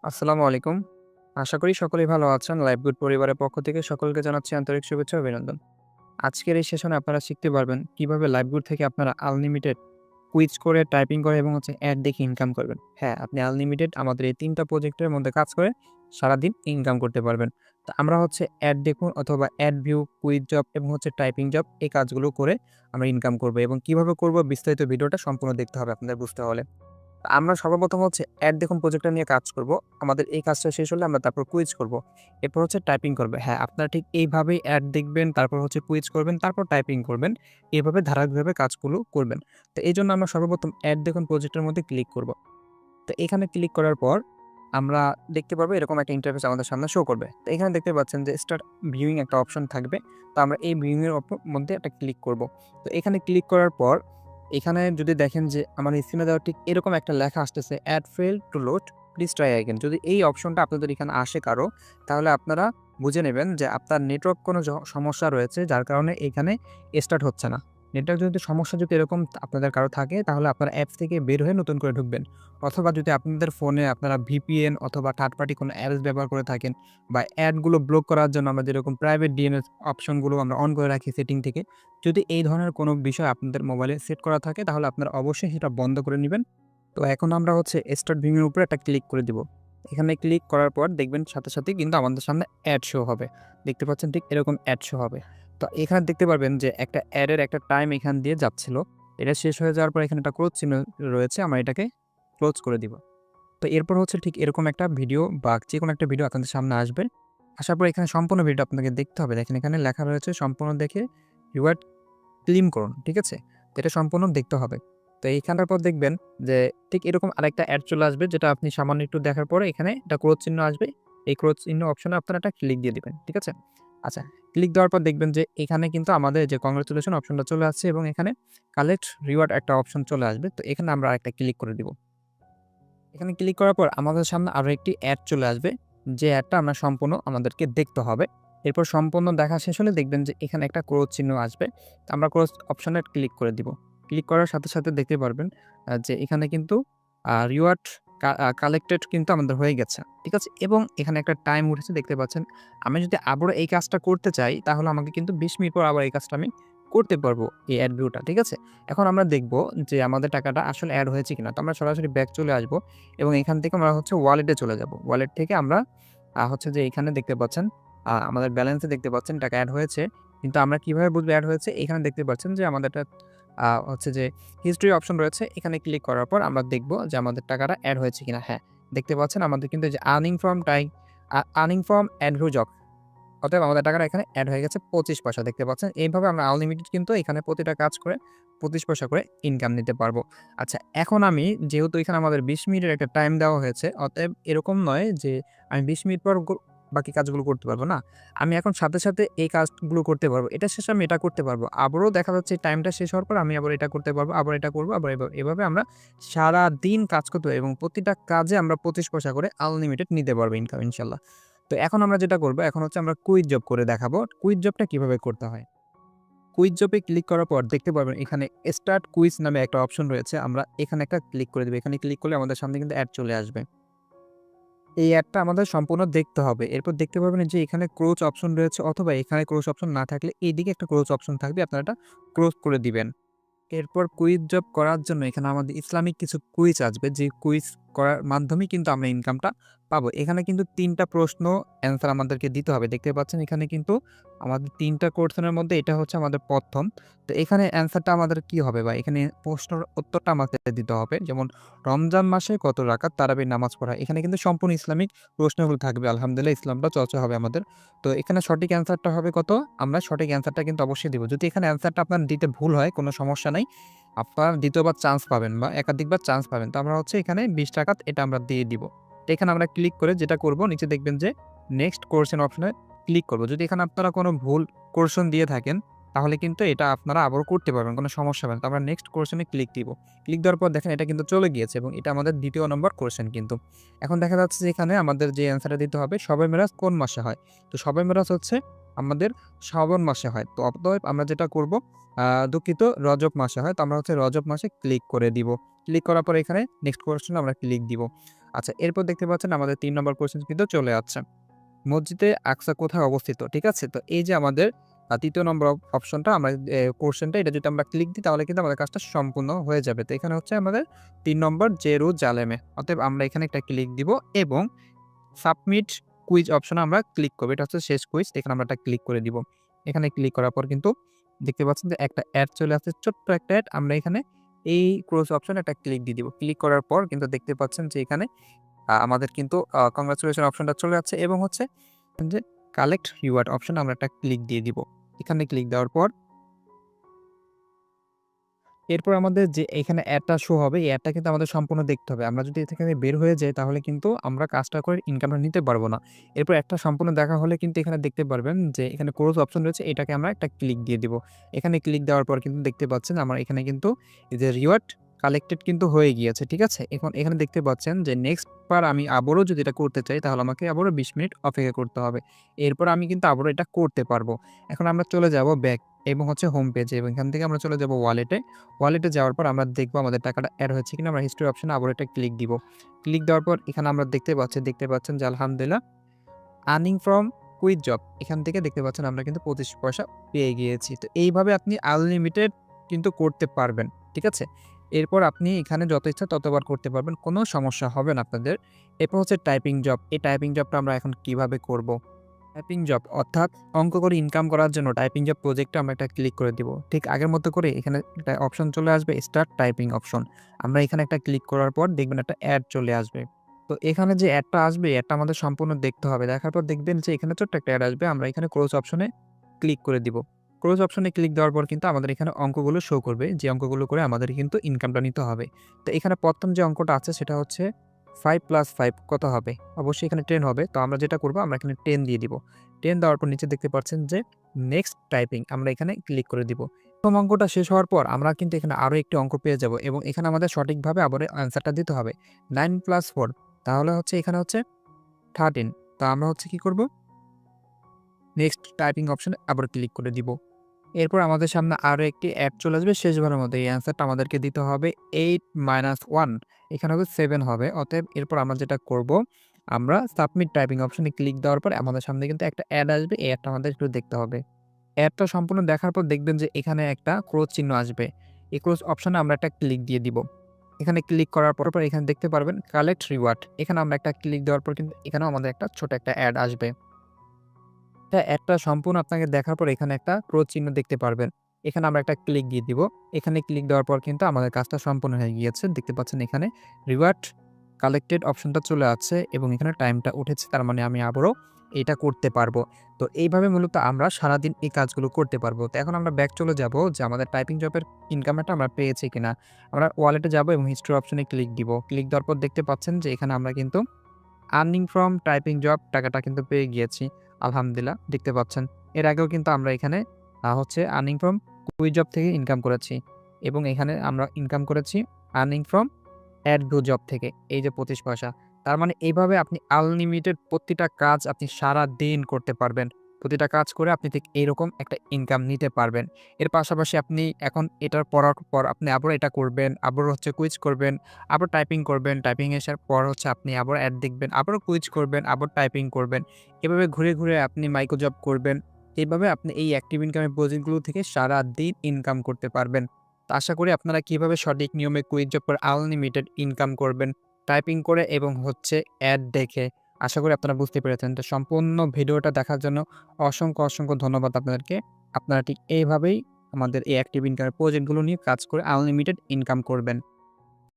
আসসালামু আলাইকুম। আশা করি সকলেই ভালো আছেন। লাইফ গুড পরিবারের পক্ষ থেকে সকলকে জানাচ্ছি আন্তরিক শুভেচ্ছা ও অভিনন্দন। আজকের এই সেশনে আপনারা শিখতে পারবেন কিভাবে লাইফ গুড থেকে আপনারা আনলিমিটেড কুইজ করে, টাইপিং করে এবং অ্যাড দেখে ইনকাম করবেন। হ্যাঁ, আপনি আনলিমিটেড আমাদের এই ৩ টা প্রজেক্টের মধ্যে কাজ করে সারাদিন ইনকাম করতে পারবেন। তো আমরা অ্যাড দেখুন অথবা অ্যাড ভিউ, কুইজ জব এবং টাইপিং জব এই কাজগুলো করে আমরা ইনকাম করব এবং কিভাবে করব বিস্তারিত ভিডিওটা সম্পূর্ণ দেখতে হবে আপনাদের বুঝতে হলে। আমরা সর্বপ্রথম অ্যাড দেখুন প্রজেক্টটা নিয়ে কাজ করব। আমাদের এই কাজটা শেষ হলে আমরা তারপর কুইজ করব। এরপর টাইপিং করবে। হ্যাঁ, আপনারা ঠিক এইভাবেই অ্যাড দেখবেন, তারপর কুইজ করবেন, তারপর টাইপিং করবেন। এভাবে ধারাবাহিকভাবে কাজগুলো করবেন। তো এইজন্য আমরা সর্বপ্রথম অ্যাড দেখুন প্রজেক্টের মধ্যে ক্লিক করব। তো এখানে ক্লিক করার পর আমরা দেখতে পারবো এরকম একটা ইন্টারফেস আমাদের সামনে শো করবে। তো এখানে দেখতে পাচ্ছেন যে স্টার্ট ভিউইং একটা অপশন থাকবে। তো আমরা এই ভিউইং এর মধ্যে একটা ক্লিক করব। তো এখানে ক্লিক করার পর এখানে যদি দেখেন যে আমার স্ক্রিনে দেওয়া ঠিক এরকম একটা লেখা আসতেছে ad fail to load, please try again. যদি এই অপশনটা আপনাদের এখানে আসে কারো, তাহলে আপনারা বুঝে নেবেন যে আপনার নেটওয়ার্ক কোনো সমস্যা রয়েছে যার কারণে এখানে স্টার্ট হচ্ছে না। নেটওয়ার্ক যদি সমস্যা যদি এরকম আপনাদের কারো থাকে তাহলে আপনারা অ্যাপস থেকে বের হয়ে নতুন করে ঢুকবেন। অথবা যদি আপনাদের ফোনে আপনারা ভিপিএন অথবা থার্ড পার্টি কোনো অ্যাপস ব্যবহার করে থাকেন বা অ্যাডগুলো ব্লক করার জন্য আমরা যেরকম প্রাইভেট ডিএনএস অপশনগুলো আমরা অন করে রাখি সেটিং থেকে, যদি এই ধরনের কোনো বিষয় আপনাদের মোবাইলে সেট করা থাকে তাহলে আপনারা অবশ্যই সেটা বন্ধ করে নিবেন। তো এখন আমরা স্টার্ট ভিউ এর উপরে একটা ক্লিক করে দিব। এখানে ক্লিক করার পর দেখবেন সাথে সাথেই কিন্তু আমাদের সামনে অ্যাড শো হবে। দেখতে পাচ্ছেন ঠিক এরকম অ্যাড শো হবে। তো এখানে দেখতে পারবেন যে একটা অ্যাডের একটা টাইম এখান দিয়ে যাচ্ছিল। এটা শেষ হয়ে যাওয়ার পর এখানে একটা ক্রস চিহ্ন রয়েছে। আমরা এটাকে ক্লোজ করে দিব। তো এরপর ঠিক এরকম একটা ভিডিও বা যেকোনো একটা ভিডিও আপনাদের সামনে আসবে। আসার পর এখানে সম্পূর্ণ ভিডিও আপনাকে দেখতে হবে। দেখেন এখানে লেখা রয়েছে সম্পূর্ণ দেখে রিওয়ার্ড ক্লেম করুন। ঠিক আছে? তো এটা সম্পূর্ণ দেখতে হবে। তো এইখানটার পর দেখবেন যে ঠিক এরকম আরেকটা অ্যাড চলে আসবে যেটা আপনি সামান্য একটু দেখার পরে এখানে একটা ক্রস চিহ্ন আসবে। এই ক্রস চিহ্ন অপশনে আপনারা একটা ক্লিক দিয়ে দিবেন। ঠিক আছে? আচ্ছা, ক্লিক দেওয়ার পর দেখবেন যে এখানে কিন্তু আমাদের যে কংগ্রাচুলেশন অপশনটা চলে আসছে এবং এখানে কালেক্ট রিওয়ার্ড একটা অপশন চলে আসবে। তো এখানে আমরা আরেকটা ক্লিক করে দিব। এখানে ক্লিক করার পর আমাদের সামনে আরো একটি অ্যাড চলে আসবে। যে অ্যাডটা আমরা সম্পূর্ণ আমাদেরকে দেখতে হবে। এরপর সম্পূর্ণ দেখা শেষ হলে দেখবেন যে এখানে একটা ক্রস চিহ্ন আসবে। তো আমরা ক্রস অপশনে ক্লিক করে দিব। ক্লিক করার সাথে সাথে দেখতে পারবেন যে এখানে কিন্তু রিওয়ার্ড কালেক্টেড কিন্তু আমাদের হয়ে গেছে। ঠিক আছে? এবং এখানে একটা টাইম উঠেছে দেখতে পাচ্ছেন। আমি যদি আবারও এই কাজটা করতে চাই তাহলে আমাকে কিন্তু ২০ মিনিট পর আবার এই কাজটা আমি করতে পারবো এই অ্যাড ভিউটা। ঠিক আছে? এখন আমরা দেখব যে আমাদের টাকাটা আসলে এড হয়েছে কিনা। তো আমরা সরাসরি ব্যাক চলে আসবো এবং এখান থেকে আমরা ওয়ালেটে চলে যাব। ওয়ালেট থেকে আমরা যে এখানে দেখতে পাচ্ছেন আমাদের ব্যালেন্সে দেখতে পাচ্ছেন টাকা এড হয়েছে। কিন্তু আমরা কিভাবে বুঝবো এড হয়েছে? এখানে দেখতে পাচ্ছেন যে আমাদেরটা যে হিস্ট্রি অপশন রয়েছে এখানে ক্লিক করার পর আমরা দেখব যে আমাদের টাকাটা এড হয়েছে কিনা। হ্যাঁ, দেখতে পাচ্ছেন আমাদের কিন্তু এই যে earning from ad view job, অতএব আমাদের টাকাটা এখানে এড হয়ে গেছে ২৫ পয়সা দেখতে পাচ্ছেন। এইভাবে আমরা আনলিমিটেড কিন্তু এখানে প্রতিটা কাজ করে ২৫ পয়সা করে ইনকাম নিতে পারবো। আচ্ছা, এখন আমি যেহেতু এখানে আমাদের ২০ মিনিটের একটা টাইম দেওয়া হয়েছে, অতএব এরকম নয় যে আমি ২০ মিনিট পর বাকি কাজগুলো করতে পারবো না। আমি এখন সাথে সাথে এই কাজগুলো করতে পারবো। এটা শেষে আমি এটা করতে পারবো। আবারও দেখা যাচ্ছে টাইমটা শেষ হওয়ার পর আমি আবার এটা করতে পারবো, আবার এটা করবো, আবার এভাবে আমরা সারাদিন কাজ করতে পারি এবং প্রতিটা কাজে আমরা ২৫ পয়সা করে আনলিমিটেড নিতে পারবো ইনকাম ইনশাআল্লাহ। তো এখন আমরা যেটা করব, এখন আমরা কুইজ জব করে দেখাবো। কুইজ জবটা কিভাবে করতে হয়। কুইজ জবে ক্লিক করার পর দেখতে পারবেন এখানে স্টার্ট কুইজ নামে একটা অপশন রয়েছে। আমরা এখানে একটা ক্লিক করে দিব। এখানে ক্লিক করলে আমাদের সামনে কিন্তু অ্যাড চলে আসবে। এই অ্যাডটা আমাদের সম্পূর্ণ দেখতে হবে। এরপর দেখতে পারবেন যে এখানে ক্রোচ অপশন রয়েছে অথবা এখানে ক্রোচ অপশন না থাকলে এইদিকে একটা ক্রোচ অপশন থাকবে। আপনারা এটা ক্রস করে দিবেন। এরপর কুইজ জব করার জন্য এখানে আমাদের ইসলামিক কিছু কুইজ আসবে। যে কুইজ করার মাধ্যমেই কিন্তু আমরা ইনকামটা পাবো। এখানে কিন্তু ৩ টা প্রশ্ন অ্যান্সার আমাদেরকে দিতে হবে। দেখতে পাচ্ছেন এখানে কিন্তু আমাদের ৩ টা কোয়েশ্চেনের মধ্যে এটা আমাদের ১ম। তো এখানে অ্যান্সারটা আমাদের কি হবে বা এখানে প্রশ্নের উত্তরটা আমাদের দিতে হবে। যেমন রমজান মাসে কত রাকাত তারাবির নামাজ পড়া। এখানে কিন্তু সম্পূর্ণ ইসলামিক প্রশ্নগুলো থাকবে। আলহামদুলিল্লাহ ইসলামটা চর্চা হবে আমাদের। তো এখানে সঠিক অ্যান্সারটা হবে কত? আমরা সঠিক অ্যান্সারটা কিন্তু অবশ্যই দিব। যদি এখানে অ্যান্সারটা আপনার দিতে ভুল হয় কোনো সমস্যা নাই। আপনার ২য় বার চান্স পাবেন বা একাধিকবার চান্স পাবেন। তো আমরা এখানে ২০ টাকা এটা আমরা দিয়ে দিব। তো এখানে আমরা ক্লিক করে যেটা করব নিচে দেখবেন যে নেক্সট কোয়েশ্চেন অপশনে ক্লিক করব। যদি এখানে আপনারা কোনো ভুল কোয়েশ্চেন দিয়ে থাকেন তাহলে কিন্তু এটা আপনারা আবারও করতে পারবেন। কোনো সমস্যা হবে না। তো আমরা নেক্সট কোয়েশ্চেনে ক্লিক দিব। ক্লিক দেওয়ার পর দেখেন এটা কিন্তু চলে গিয়েছে এবং এটা আমাদের ২য় নম্বর কোয়েশ্চেন কিন্তু। এখন দেখা যাচ্ছে যে এখানে আমাদের যে অ্যান্সারটা দিতে হবে শবে মেরাজ কোন মাসে হয়? তো শবে মেরাজ আমাদের শ্রাবণ মাসে হয়। তো অতএব আমরা যেটা করব দুঃখিত রজব মাসে হয়। তো আমরা হচ্ছে রজব মাসে ক্লিক করে দিব। ক্লিক করার পরে এখানে নেক্সট কোয়েশ্চেন আমরা ক্লিক দিব। আচ্ছা এরপর দেখতে পাচ্ছেন আমাদের ৩ নম্বর কোয়েশ্চেন কিন্তু চলে আসছে। মসজিদে আকসা কোথায় অবস্থিত? ঠিক আছে? তো এই যে আমাদের ৩য় নম্বর অপশনটা আমরা কোয়েশ্চেনটা এটা যদি আমরা ক্লিক দিই তাহলে কিন্তু আমাদের কাজটা সম্পূর্ণ হয়ে যাবে। তো এখানে হচ্ছে আমাদের ৩ নম্বর জেরুজালেমে। অতএব আমরা এখানে একটা ক্লিক দিব এবং সাবমিট কুইজ অপশনে আমরা ক্লিক করব। এটা হচ্ছে শেষ কুইজ। এখানে আমরা একটা ক্লিক করে দিব। এখানে ক্লিক করার পর কিন্তু দেখতে পাচ্ছেন যে একটা অ্যাড চলে আসছে। ছোট্ট একটা অ্যাড। আমরা এখানে এই ক্লোজ অপশনে একটা ক্লিক দিয়ে দিব। ক্লিক করার পর কিন্তু দেখতে পাচ্ছেন যে এখানে আমাদের কিন্তু কংগ্রাচুলেশন অপশনটা চলে যাচ্ছে এবং হচ্ছে যে কালেক্ট রিওয়ার্ড অপশনে আমরা একটা ক্লিক দিয়ে দিব। এখানে ক্লিক দেওয়ার পর এরপর আমাদের যে এখানে অ্যাডটা শো হবে, এই অ্যাডটা কিন্তু আমাদের সম্পূর্ণ দেখতে হবে। আমরা যদি এ থেকে বের হয়ে যাই তাহলে কিন্তু আমরা কাজটা করে ইনকামটা নিতে পারব না। এরপর অ্যাডটা সম্পূর্ণ দেখা হলে কিন্তু এখানে দেখতে পারবেন যে এখানে ক্লোজ অপশন রয়েছে এটাকে আমরা একটা ক্লিক দিয়ে দিব। এখানে ক্লিক দেওয়ার পর কিন্তু দেখতে পাচ্ছেন আমার এখানে কিন্তু এই যে রিওয়ার্ড কালেক্টেড কিন্তু হয়ে গিয়েছে। ঠিক আছে? এখন এখানে দেখতে পাচ্ছেন যে নেক্সট বার আমি আবারও যদি এটা করতে চাই তাহলে আমাকে আবারও ২০ মিনিট অপেক্ষা করতে হবে। এরপর আমি কিন্তু আবারও এটা করতে পারব। এখন আমরা চলে যাব ব্যাক এবং হচ্ছে হোম পেজে এবং এখান থেকে আমরা চলে যাব ওয়ালেটে। ওয়ালেটে যাওয়ার পর আমরা দেখব আমাদের টাকাটা এড হয়েছে কিনা। আমরা হিস্টরি অপশনে আবার একটা ক্লিক দিব। ক্লিক দেওয়ার পর এখানে আমরা দেখতে পাচ্ছেন যে আলহামদুলিল্লাহ আর্নিং ফ্রম কুইক জব এখান থেকে দেখতে পাচ্ছেন আমরা কিন্তু ২৫ পয়সা পেয়ে গিয়েছি। তো এইভাবে আপনি আনলিমিটেড কিন্তু করতে পারবেন। ঠিক আছে? এরপর আপনি এখানে যত ইচ্ছা ততবার করতে পারবেন। কোনো সমস্যা হবে না আপনাদের। এরপর হচ্ছে টাইপিং জব। এই টাইপিং জবটা আমরা এখন কিভাবে করব? টাইপিং জব অর্থাৎ অঙ্ক করে ইনকাম করার জন্য টাইপিং জব প্রজেক্টে আমরা একটা ক্লিক করে দিব। ঠিক আগের মতো করে এখানে একটা অপশন চলে আসবে স্টার্ট টাইপিং অপশন। আমরা এখানে একটা ক্লিক করার পর দেখবেন একটা অ্যাড চলে আসবে। তো এখানে যে অ্যাডটা আসবে অ্যাডটা আমাদের সম্পূর্ণ দেখতে হবে। দেখার পর দেখবেন যে এখানে ছোট্ট একটা অ্যাড আসবে। আমরা এখানে ক্লোজ অপশনে ক্লিক করে দিব। ক্লোজ অপশনে ক্লিক দেওয়ার পর কিন্তু আমাদের এখানে অঙ্কগুলো শো করবে। যে অঙ্কগুলো করে আমাদের কিন্তু ইনকামটা নিতে হবে। তো এখানে ১ম যে অঙ্কটা আছে সেটা হচ্ছে 5 + 5 কত হবে? অবশ্যই এখানে 10 হবে। তো আমরা যেটা করব আমরা এখানে 10 দিয়ে দিব। 10 দেওয়ার পর নিচে দেখতে পাচ্ছেন যে নেক্সট টাইপিং আমরা এখানে ক্লিক করে দিব। প্রথম অঙ্কটা শেষ হওয়ার পর আমরা কিন্তু এখানে আরো একটি অঙ্ক পেয়ে যাব এবং এখানে আমাদের সঠিকভাবে আবার অ্যান্সারটা দিতে হবে। 9 + 4 তাহলে হচ্ছে এখানে হচ্ছে 13। তো আমরা হচ্ছে কি করব? নেক্সট টাইপিং অপশনে আবার ক্লিক করে দিব। এরপর আমাদের সামনে আরো একটি অ্যাড চলে আসবে শেষবারের মতো। এই অ্যান্সারটা আমাদেরকে দিতে হবে 8 - 1 এখানে হবে 7 হবে। অতএব এরপর আমরা যেটা করব, আমরা সাবমিট টাইপিং অপশনে ক্লিক দেওয়ার পর আমাদের সামনে কিন্তু একটা অ্যাড আসবে। এই অ্যাডটা আমাদের একটু দেখতে হবে। অ্যাডটা সম্পূর্ণ দেখার পর দেখবেন যে এখানে একটা ক্রস চিহ্ন আসবে। এই ক্রস অপশনে আমরা একটা ক্লিক দিয়ে দিব। এখানে ক্লিক করার পর এখানে দেখতে পারবেন কালেক্ট রিওয়ার্ড। এখানে আমরা একটা ক্লিক দেওয়ার পর কিন্তু এখানেও আমাদের একটা ছোট একটা অ্যাড আসবে। অ্যাডটা সম্পূর্ণ আপনাকে দেখার পর এখানে একটা ক্রস চিহ্ন দেখতে পারবেন। এখানে আমরা একটা ক্লিক দিয়ে দিব। এখানে ক্লিক দেওয়ার পর কিন্তু আমাদের কাজটা সম্পূর্ণ হয়ে গিয়েছে। দেখতে পাচ্ছেন এখানে রিওয়ার্ড কালেক্টেড অপশনটা চলে আসছে এবং এখানে টাইমটা উঠেছে। তার মানে আমি আবারও এটা করতে পারবো। তো এইভাবে মূলত আমরা সারাদিন এই কাজগুলো করতে পারবো। তো এখন আমরা ব্যাক চলে যাব যে আমাদের টাইপিং জবের ইনকামটা আমরা পেয়েছি কিনা। আমরা ওয়ালেটে যাব এবং হিস্টরি অপশনে ক্লিক দিব। ক্লিক দেওয়ার পর দেখতে পাচ্ছেন যে এখানে আমরা কিন্তু আর্নিং ফ্রম টাইপিং জব টাকাটা কিন্তু পেয়ে গিয়েছি। আলহামদুলিল্লাহ দেখতে পাচ্ছেন। এর আগেও কিন্তু আমরা এখানে হচ্ছে আর্নিং ফ্রম কুইজ জব থেকে ইনকাম করেছি এবং এখানে আমরা ইনকাম করেছি earning from ad do job থেকে। এই যে ২৫ পয়সা। তার মানে এইভাবে আপনি আনলিমিটেড প্রতিটা কাজ আপনি সারাদিন করতে পারবেন। প্রতিটা কাজ করে আপনি ঠিক এইরকম একটা ইনকাম নিতে পারবেন। এর পাশাপাশি আপনি এখন এটার পড়ার পর আপনি আবারও এটা করবেন, আবারও হচ্ছে কুইজ করবেন, আবার টাইপিং করবেন। টাইপিং আসার পর হচ্ছে আপনি আবার অ্যাড দেখবেন, আবারও কুইজ করবেন, আবার টাইপিং করবেন। এভাবে ঘুরে, ঘুরে আপনি মাইক্রো জব করবেন। এভাবে আপনি এই অ্যাক্টিভ ইনকামের প্রজেক্টগুলো থেকে সারাদিন ইনকাম করতে পারবেন। তো আশা করি আপনারা কিভাবে সঠিক নিয়মে কুইক জব করে আনলিমিটেড ইনকাম করবেন, টাইপিং করে এবং হচ্ছে অ্যাড দেখে। আশা করি আপনারা বুঝতে পেরেছেন। তো সম্পূর্ণ ভিডিওটা দেখার জন্য অসংখ্য, অসংখ্য ধন্যবাদ আপনাদেরকে। আপনারা ঠিক এইভাবেই আমাদের এই অ্যাক্টিভ ইনকামের প্রজেক্টগুলো নিয়ে কাজ করে আনলিমিটেড ইনকাম করবেন।